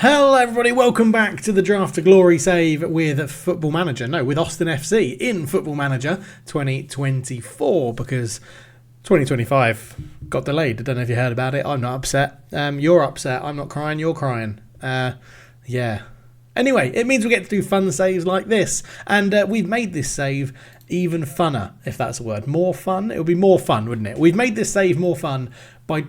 Hello everybody, welcome back to the Draft to Glory save with with Austin FC in Football Manager 2024 because 2025 got delayed. I don't know if you heard about it. I'm not upset. You're upset. I'm not crying. You're crying. Yeah. Anyway, it means we get to do fun saves like this, and we've made this save even funner, if that's a word. More fun? It would be more fun, wouldn't it? We've made this save more fun by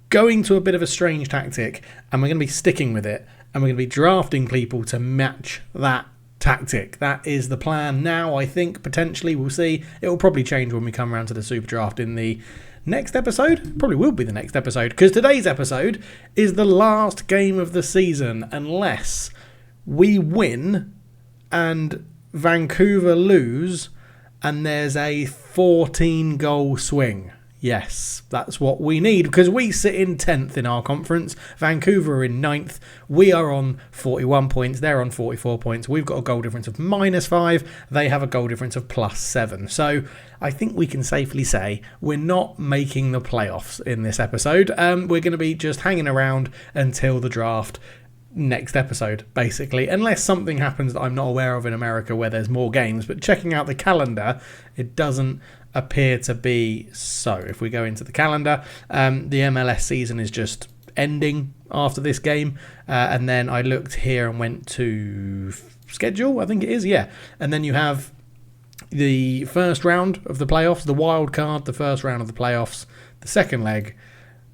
going to a bit of a strange tactic, and we're going to be sticking with it. And we're going to be drafting people to match that tactic. That is the plan now, I think. Potentially, we'll see. It will probably change when we come around to the Super Draft in the next episode. Probably will be the next episode, because today's episode is the last game of the season, unless we win and Vancouver lose and there's a 14-goal swing. Yes, that's what we need, because we sit in 10th in our conference. Vancouver are in 9th. We are on 41 points. They're on 44 points. We've got a goal difference of -5. They have a goal difference of +7. So I think we can safely say we're not making the playoffs in this episode. We're going to be just hanging around until the draft next episode, basically, unless something happens that I'm not aware of in America where there's more games. But checking out the calendar, it doesn't appear to be so. If we go into the calendar, the MLS season is just ending after this game, and then I looked here and went to schedule, I think it is, yeah, and then you have the first round of the playoffs, the wild card, the first round of the playoffs, the second leg,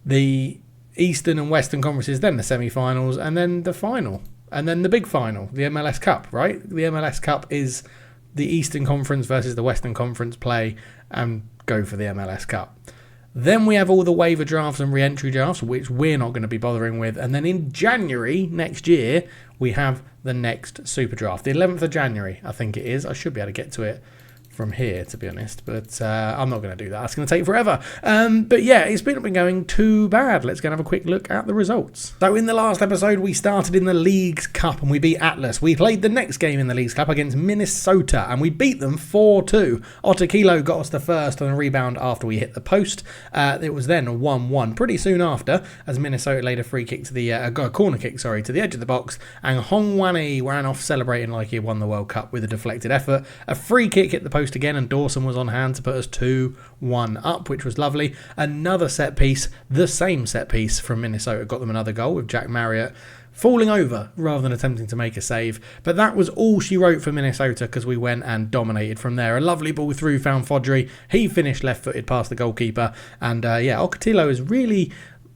the Eastern and Western conferences, then the semi-finals, and then the final, and then the big final, the MLS Cup, right? The MLS Cup is the Eastern Conference versus the Western Conference play and go for the MLS Cup. Then we have all the waiver drafts and re-entry drafts, which we're not going to be bothering with. And then in January next year, we have the next Super Draft. The 11th of January, I think it is. I should be able to get to it from here, to be honest, but I'm not going to do that. It's going to take forever. But yeah, it's not been going too bad. Let's go and have a quick look at the results. So in the last episode, we started in the Leagues Cup and we beat Atlas. We played the next game in the Leagues Cup against Minnesota and we beat them 4-2. Otakilo got us the first on a rebound after we hit the post. It was then 1-1 pretty soon after, as Minnesota laid a free kick to the a corner kick, to the edge of the box, and Hongwane ran off celebrating like he won the World Cup with a deflected effort. A free kick hit the post again, and Dawson was on hand to put us 2-1 up, which was lovely. Another set piece, the same set piece from Minnesota, got them another goal with Jack Marriott falling over rather than attempting to make a save. But that was all she wrote for Minnesota, because we went and dominated from there. A lovely ball through, found Fodry. He finished left-footed past the goalkeeper. And Ocotillo is really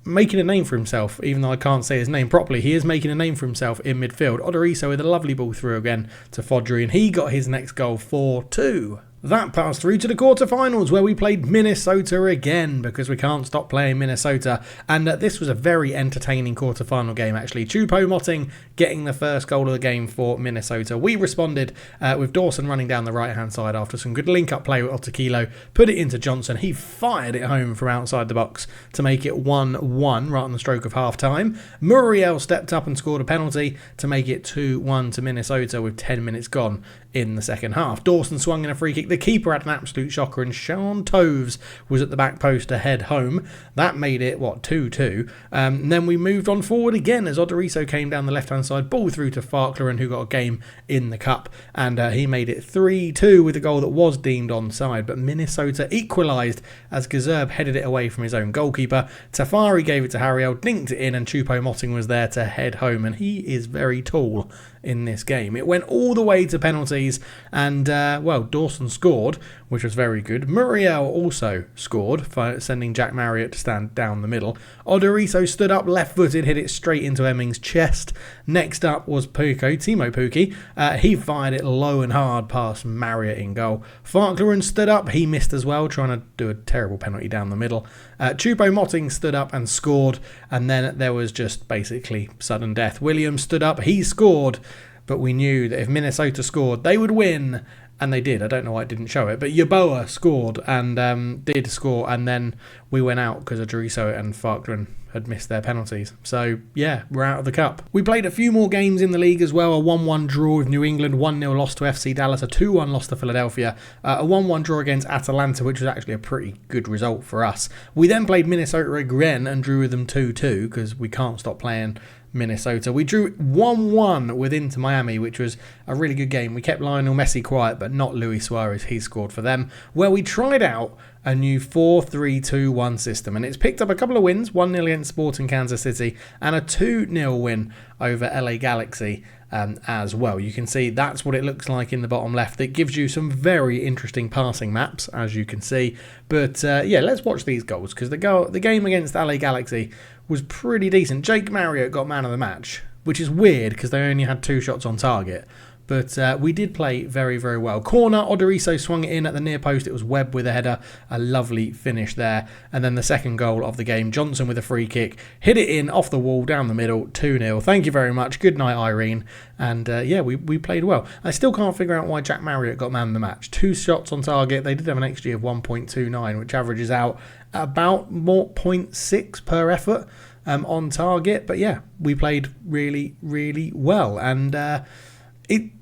making a name for himself, even though I can't say his name properly. He is making a name for himself in midfield. Odoriso with a lovely ball through again to Fodry, and he got his next goal 4-2. That passed through to the quarterfinals, where we played Minnesota again, because we can't stop playing Minnesota. And this was a very entertaining quarterfinal game, actually. Choupo-Moting getting the first goal of the game for Minnesota. We responded with Dawson running down the right-hand side after some good link-up play with Otakilo. Put it into Johnson. He fired it home from outside the box to make it 1-1 right on the stroke of half-time. Muriel stepped up and scored a penalty to make it 2-1 to Minnesota with 10 minutes gone in the second half. Dawson swung in a free kick. The keeper had an absolute shocker, and Sean Toves was at the back post to head home. That made it, 2-2. And then we moved on forward again as Odoriso came down the left-hand side, ball through to Farkler, who got a game in the cup. And he made it 3-2 with a goal that was deemed onside. But Minnesota equalised as Gazerb headed it away from his own goalkeeper. Tafari gave it to Harriel, dinked it in, and Choupo-Moting was there to head home. And he is very tall in this game. It went all the way to penalties, and Dawson scored, which was very good. Muriel also scored, sending Jack Marriott to stand down the middle. Odoriso stood up left-footed, hit it straight into Emming's chest. Next up was Timo Pukki. He fired it low and hard past Marriott in goal. Farkler stood up, he missed as well, trying to do a terrible penalty down the middle. Choupo-Moting stood up and scored, and then there was just basically sudden death. Williams stood up, he scored, but we knew that if Minnesota scored, they would win, and they did. I don't know why it didn't show it, but Yeboah scored and did score, and then we went out because Odoriso and Farkler had missed their penalties. So, yeah, we're out of the cup. We played a few more games in the league as well. A 1-1 draw with New England, 1-0 loss to FC Dallas, a 2-1 loss to Philadelphia, a 1-1 draw against Atalanta, which was actually a pretty good result for us. We then played Minnesota again and drew with them 2-2 because we can't stop playing Minnesota. We drew 1-1 with Inter Miami, which was a really good game. We kept Lionel Messi quiet, but not Luis Suarez. He scored for them, where we tried out a new 4-3-2-1 system, and it's picked up a couple of wins, 1-0 against Sporting Kansas City and a 2-0 win over LA Galaxy as well. You can see that's what it looks like in the bottom left. It gives you some very interesting passing maps, as you can see. But yeah, let's watch these goals, because the game against LA Galaxy was pretty decent. Jake Marriott got man of the match, which is weird because they only had 2 shots on target. But we did play very, very well. Corner, Odoriso swung it in at the near post. It was Webb with a header. A lovely finish there. And then the second goal of the game, Johnson with a free kick. Hit it in off the wall, down the middle, 2-0. Thank you very much. Good night, Irene. And yeah, we played well. I still can't figure out why Jack Marriott got man of the match. 2 shots on target. They did have an XG of 1.29, which averages out about 0.6 per effort on target. But yeah, we played really, really well. And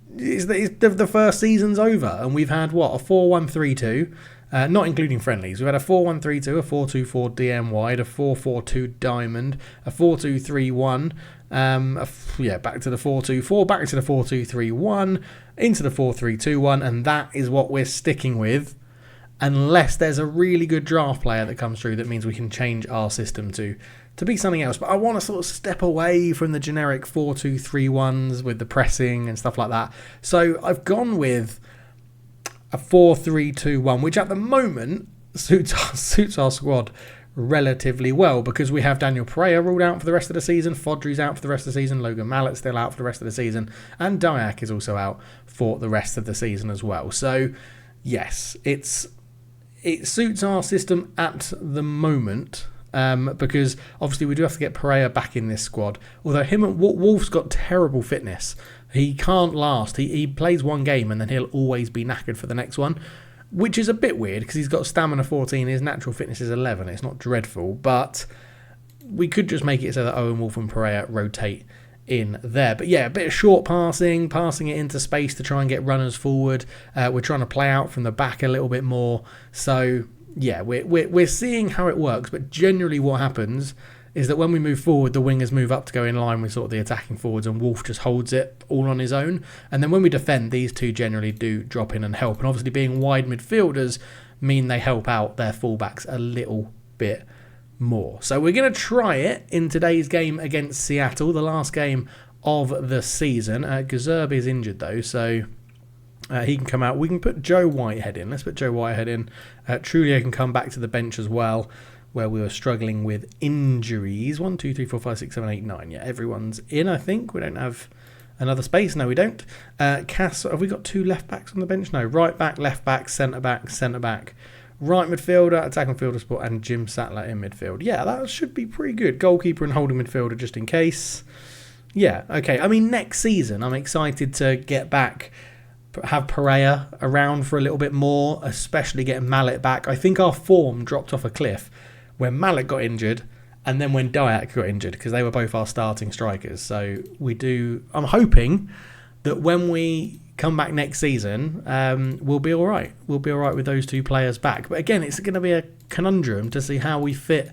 the first season's over, and we've had, what, a 4-1-3-2, not including friendlies. We've had a 4-1-3-2, a 4-2-4 DM wide, a 4-4-2 diamond, a 4-2-3-1, back to the 4-2-4, back to the 4-2-3-1, into the 4-3-2-1, and that is what we're sticking with, unless there's a really good draft player that comes through that means we can change our system to be something else. But I want to sort of step away from the generic 4-2-3-1s with the pressing and stuff like that. So I've gone with a 4-3-2-1, which at the moment suits our squad relatively well, because we have Daniel Pereira ruled out for the rest of the season, Fodry's out for the rest of the season, Logan Mallett's still out for the rest of the season, and Dyak is also out for the rest of the season as well. So yes, it suits our system at the moment. Because obviously we do have to get Pereira back in this squad. Although Wolf's got terrible fitness. He can't last. He plays one game and then he'll always be knackered for the next one, which is a bit weird because he's got stamina 14, his natural fitness is 11. It's not dreadful, but we could just make it so that Owen Wolf and Pereira rotate in there. But yeah, a bit of short passing it into space to try and get runners forward. We're trying to play out from the back a little bit more. So yeah, we're seeing how it works, but generally what happens is that when we move forward, the wingers move up to go in line with sort of the attacking forwards, and Wolf just holds it all on his own. And then when we defend, these two generally do drop in and help. And obviously being wide midfielders mean they help out their fullbacks a little bit more. So we're going to try it in today's game against Seattle, the last game of the season. Gazerb is injured though, so he can come out. We can put Joe Whitehead in. Let's put Joe Whitehead in. Trulio can come back to the bench as well, where we were struggling with injuries. 1, 2, 3, 4, 5, 6, 7, 8, 9. Yeah, everyone's in, I think. We don't have another space. No, we don't. Cass, have we got 2 left backs on the bench? No. Right back, left back, centre back, centre back. Right midfielder, attacking midfielder spot, and Jim Sattler in midfield. Yeah, that should be pretty good. Goalkeeper and holding midfielder just in case. Yeah, okay. I mean, next season, I'm excited to get back, have Pereira around for a little bit more, especially getting Mallet back. I think our form dropped off a cliff when Mallet got injured and then when Dyak got injured, because they were both our starting strikers. So I'm hoping that when we come back next season, we'll be all right. We'll be all right with those 2 players back. But again, it's going to be a conundrum to see how we fit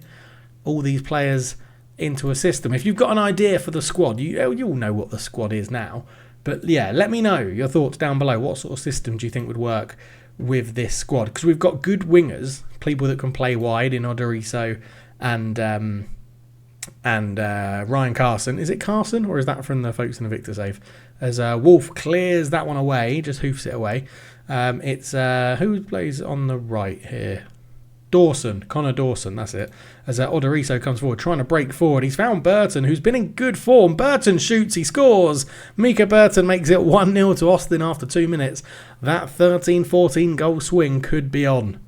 all these players into a system. If you've got an idea for the squad, you all know what the squad is now. But yeah, let me know your thoughts down below. What sort of system do you think would work with this squad? Because we've got good wingers, people that can play wide in Odoriso and Ryan Carson. Is it Carson, or is that from the folks in the Victor save? As Wolf clears that one away, just hoofs it away. It's who plays on the right here? Connor Dawson, that's it. As Odoriso comes forward, trying to break forward. He's found Burton, who's been in good form. Burton shoots, he scores. Mika Burton makes it 1-0 to Austin after 2 minutes. That 13-14 goal swing could be on.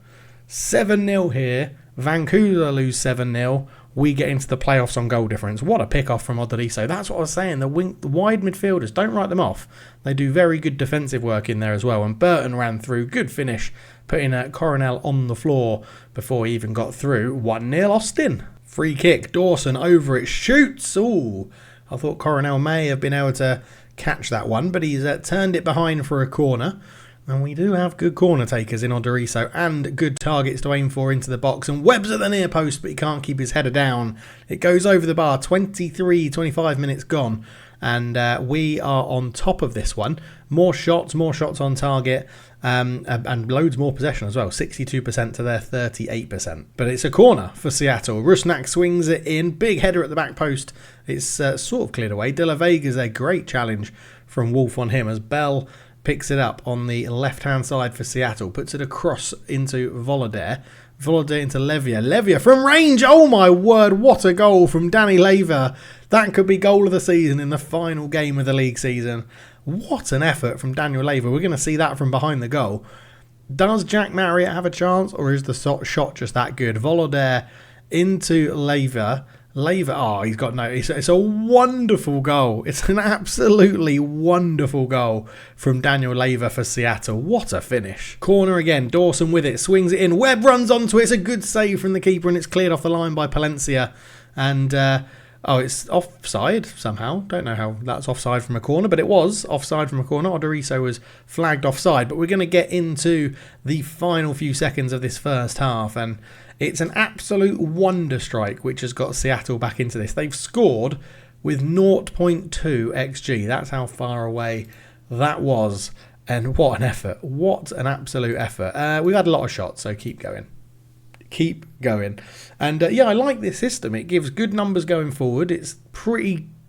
7-0 here. Vancouver lose 7-0. We get into the playoffs on goal difference. What a pick-off from Odoriso. That's what I was saying. The wide midfielders, don't write them off. They do very good defensive work in there as well. And Burton ran through. Good finish. Putting Coronel on the floor before he even got through. 1-0 Austin. Free kick. Dawson over it. Shoots. Ooh. I thought Coronel may have been able to catch that one, but he's turned it behind for a corner. And we do have good corner takers in Odoriso and good targets to aim for into the box. And Webb's at the near post, but he can't keep his header down. It goes over the bar. 25 minutes gone. And we are on top of this one. More shots on target. And loads more possession as well. 62% to their 38%. But it's a corner for Seattle. Rusnak swings it in. Big header at the back post. It's sort of cleared away. De La Vega's a great challenge from Wolf on him as Bell picks it up on the left-hand side for Seattle. Puts it across into Volodare. Volodare into Levia. Levia from range. Oh my word, what a goal from Danny Leva. That could be goal of the season in the final game of the league season. What an effort from Daniel Leva. We're going to see that from behind the goal. Does Jack Marriott have a chance, or is the shot just that good? Volodare into Leva. Leva, he's got no... It's a wonderful goal. It's an absolutely wonderful goal from Daniel Leva for Seattle. What a finish. Corner again. Dawson with it. Swings it in. Webb runs onto it. It's a good save from the keeper, and it's cleared off the line by Palencia. And... it's offside somehow. Don't know how that's offside from a corner, but it was offside from a corner. Odoriso was flagged offside, but we're going to get into the final few seconds of this first half, and it's an absolute wonder strike which has got Seattle back into this. They've scored with 0.2 XG. That's how far away that was, and what an effort. What an absolute effort. We've had a lot of shots, so keep going. Keep going. And I like this system. It gives good numbers going forward.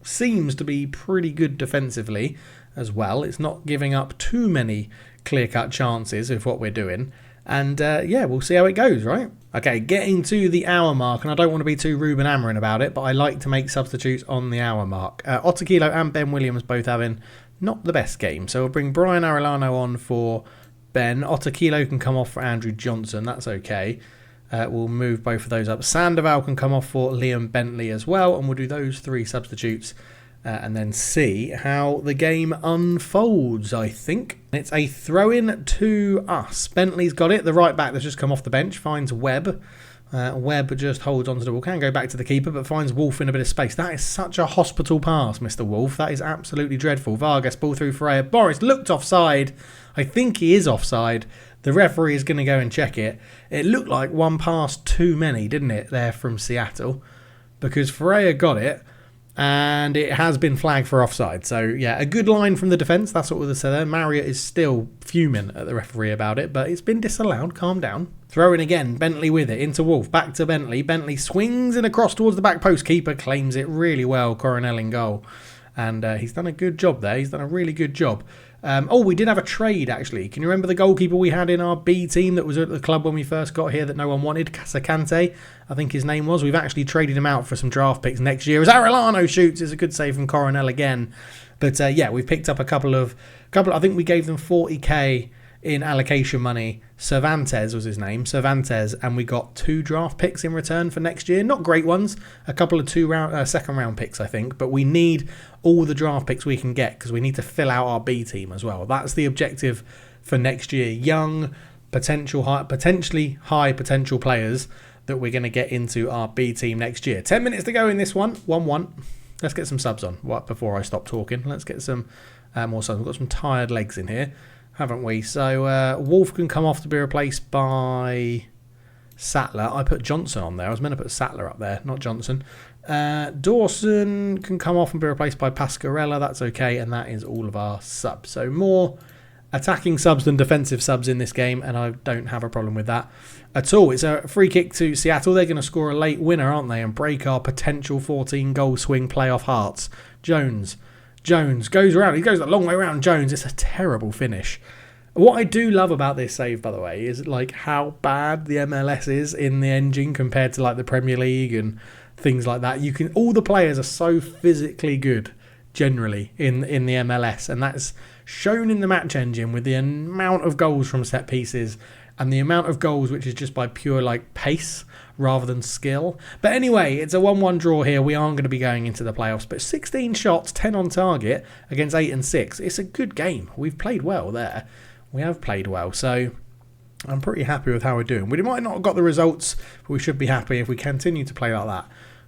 Seems to be pretty good defensively as well. It's not giving up too many clear-cut chances of what we're doing. And we'll see how it goes, right? Okay, getting to the hour mark, and I don't want to be too Ruben Amorim about it, but I like to make substitutes on the hour mark. Otakilo and Ben Williams both having not the best game, so we'll bring Brian Arellano on for Ben. Otakilo can come off for Andrew Johnson, that's okay. We'll move both of those up. Sandoval can come off for Liam Bentley as well, and we'll do those three substitutes and then see how the game unfolds, I think. It's a throw-in to us. Bentley's got it. The right back that's just come off the bench finds Webb. Webb just holds onto the ball. Can go back to the keeper, but finds Wolf in a bit of space. That is such a hospital pass, Mr. Wolf. That is absolutely dreadful. Vargas, ball through Ferreira. Boris looked offside. I think he is offside. The referee is going to go and check it. It looked like one pass too many, didn't it, there from Seattle? Because Ferreira got it, and it has been flagged for offside. So, yeah, a good line from the defence. That's what we'll say there. Marriott is still fuming at the referee about it, but it's been disallowed. Calm down. Throw in again. Bentley with it. Into Wolf. Back to Bentley. Bentley swings it across towards the back post. Keeper claims it really well. Coronel in goal. And he's done a good job there. He's done a really good job. We did have a trade, actually. Can you remember the goalkeeper we had in our B team that was at the club when we first got here that no one wanted? Casacante, I think his name was. We've actually traded him out for some draft picks next year. As Arellano shoots, it's a good save from Coronel again. But we've picked up a couple. I think we gave them 40k in allocation money. Cervantes was his name, Cervantes, and we got 2 draft picks in return for next year. Not great ones, a couple of second round picks, I think, but we need all the draft picks we can get because we need to fill out our B team as well. That's the objective for next year. Young, potentially high potential players that we're going to get into our B team next year. 10 minutes to go in this one, 1-1. Let's get some subs on before I stop talking. Let's get some more subs. We've got some tired legs in here, haven't we? So Wolf can come off to be replaced by Sattler. I put Johnson on there. I was meant to put Sattler up there, not Johnson. Dawson can come off and be replaced by Pascarella. That's okay, and that is all of our subs. So more attacking subs than defensive subs in this game, and I don't have a problem with that at all. It's a free kick to Seattle. They're going to score a late winner, aren't they, and break our potential 14-goal swing playoff hearts. Jones goes around. He goes a long way around. Jones. It's a terrible finish. What I do love about this save, by the way, is like how bad the MLS is in the engine compared to like the Premier League and things like that. All the players are so physically good generally in the MLS, and that's shown in the match engine with the amount of goals from set pieces and the amount of goals which is just by pure like pace rather than skill. But anyway, it's a 1-1 draw here. We aren't going to be going into the playoffs, but 16 shots, 10 on target against 8 and 6. It's a good game. We've played well there. We have played well, so I'm pretty happy with how we're doing. We might not have got the results, but we should be happy if we continue to play like that.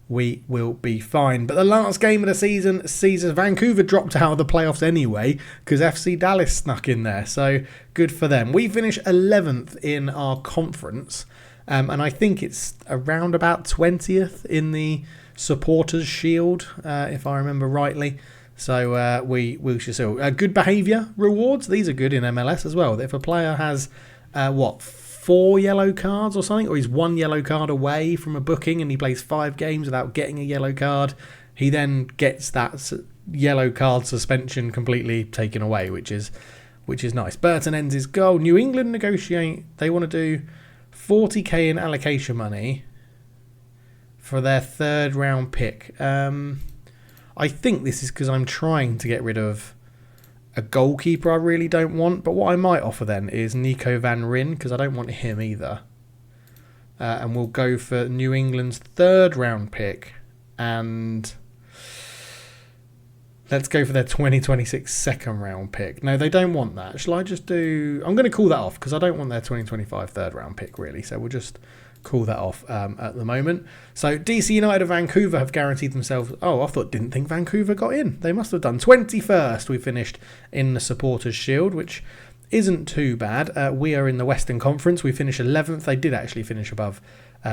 we will be fine. But the last game of the season sees us. Vancouver dropped out of the playoffs anyway because FC Dallas snuck in there. So good for them. We finished 11th in our conference. And I think it's around about 20th in the Supporters Shield, if I remember rightly. So we should see. Good behaviour rewards. These are good in MLS as well. If a player has, 4 yellow cards or something, or he's 1 yellow card away from a booking and he plays 5 games without getting a yellow card, he then gets that yellow card suspension completely taken away, which is nice. Burton ends his goal. New England negotiate. They want to do 40k in allocation money for their 3rd round pick. I think this is because I'm trying to get rid of a goalkeeper I really don't want, but what I might offer then is Nico Van Ryn, because I don't want him either. And we'll go for New England's 3rd round pick, and let's go for their 2026 2nd round pick. No, they don't want that. Shall I just do... I'm going to call that off because I don't want their 2025 3rd round pick really, so we'll just call that off at the moment. So DC United of Vancouver have guaranteed themselves... Oh, didn't think Vancouver got in. They must have done. 21st we finished in the Supporters Shield, which isn't too bad. We are in the Western Conference. We finished 11th. They did actually finish above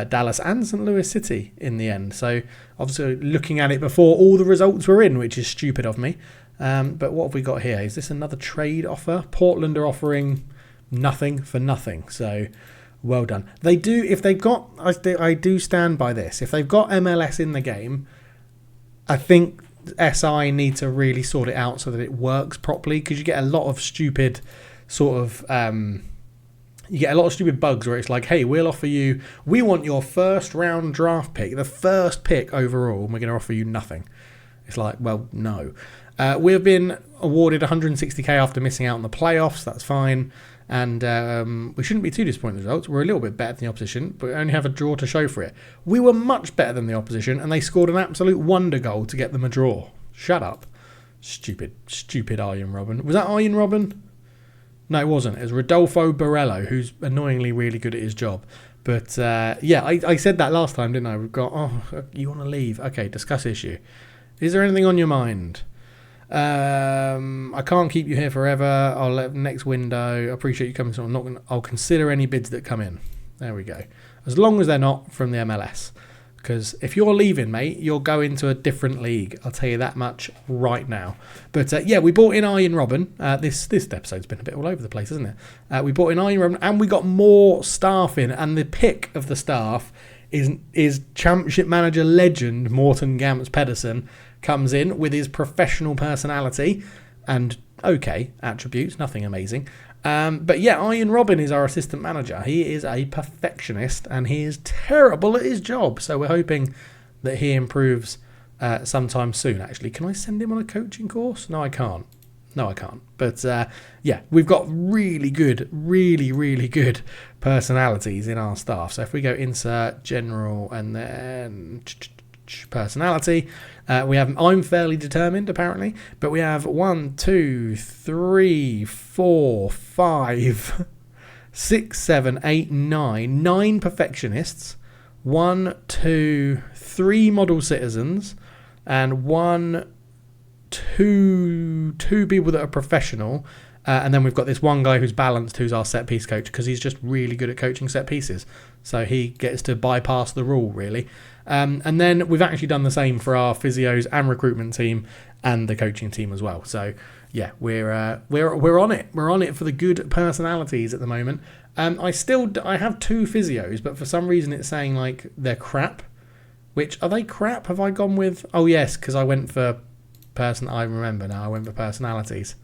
Dallas and St. Louis City in the end. So obviously looking at it before all the results were in, which is stupid of me. But what have we got here? Is this another trade offer? Portland are offering nothing for nothing. So... well done. They do, if they've got, I do stand by this, if they've got MLS in the game, I think SI need to really sort it out so that it works properly, because you get a lot of stupid bugs where it's like, hey, we want your 1st round draft pick, the 1st pick overall, and we're going to offer you nothing. It's like, well, no. We have been awarded 160k after missing out on the playoffs. That's fine. And we shouldn't be too disappointed with the results. We're a little bit better than the opposition, but we only have a draw to show for it. We were much better than the opposition, and they scored an absolute wonder goal to get them a draw. Shut up. Stupid Arjen Robben. Was that Arjen Robben? No, it wasn't. It was Rodolfo Borrello, who's annoyingly really good at his job. But, I said that last time, didn't I? We've got, you want to leave? Okay, discuss issue. Is there anything on your mind? I can't keep you here forever. I'll let next window. I appreciate you coming. So I'll consider any bids that come in. There we go. As long as they're not from the MLS, because if you're leaving, mate, you're going to a different league. I'll tell you that much right now. But we bought in Arjen Robben. This episode's been a bit all over the place, hasn't it? We bought in Arjen Robben, and we got more staff in. And the pick of the staff is Championship manager legend Morten Gamst Pedersen. Comes in with his professional personality and okay attributes, nothing amazing. But Arjen Robben is our assistant manager. He is a perfectionist and he is terrible at his job. So we're hoping that he improves sometime soon. Actually, can I send him on a coaching course? No, I can't. But we've got really good personalities in our staff. So if we go insert general and then personality, we have I'm fairly determined apparently, but we have 1, 2, 3, 4, 5, 6, 7, 8, 9 perfectionists, 1, 2, 3 model citizens, and 1, 2 people that are professional. And then we've got this one guy who's balanced, who's our set piece coach, because he's just really good at coaching set pieces. So he gets to bypass the rule, really. And then we've actually done the same for our physios and recruitment team and the coaching team as well. So yeah, we're on it. We're on it for the good personalities at the moment. I have 2 physios, but for some reason it's saying like they're crap. Which, are they crap? Have I gone with? Oh yes, because I went for I remember now. I went for personalities.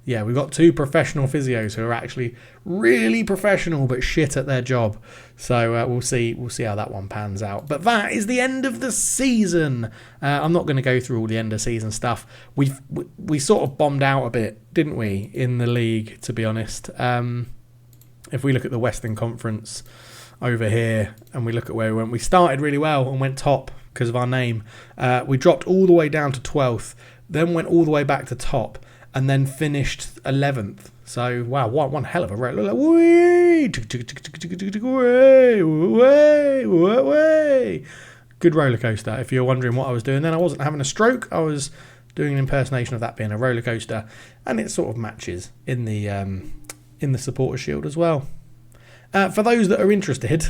Yeah, we've got 2 professional physios who are actually really professional but shit at their job. So we'll see how that one pans out. But that is the end of the season. I'm not going to go through all the end of season stuff. We sort of bombed out a bit, didn't we, in the league, to be honest. If we look at the Western Conference over here and we look at where we went, we started really well and went top because of our name. We dropped all the way down to 12th, then went all the way back to top, and then finished 11th. So, wow, one hell of a rate. Look like, Good roller coaster. If you're wondering what I was doing then, I wasn't having a stroke. I was doing an impersonation of that being a roller coaster, and it sort of matches in the Supporters Shield as well. For those that are interested,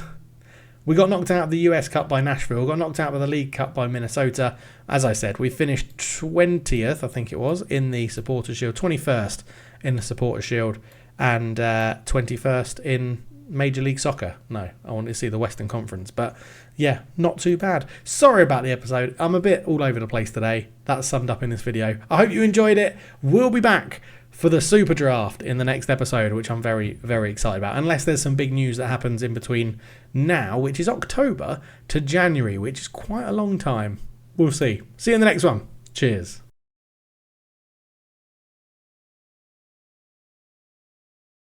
we got knocked out of the US Cup by Nashville, got knocked out of the League Cup by Minnesota. As I said, we finished 20th, I think it was, in the Supporters Shield, 21st in the Supporters Shield, and 21st in Major League Soccer. No, I wanted to see the Western Conference, but yeah, not too bad. Sorry about the episode. I'm a bit all over the place today. That's summed up in this video. I hope you enjoyed it. We'll be back for the Super Draft in the next episode, which I'm very, very excited about. Unless there's some big news that happens in between now, which is October, to January, which is quite a long time. We'll see. See you in the next one. Cheers.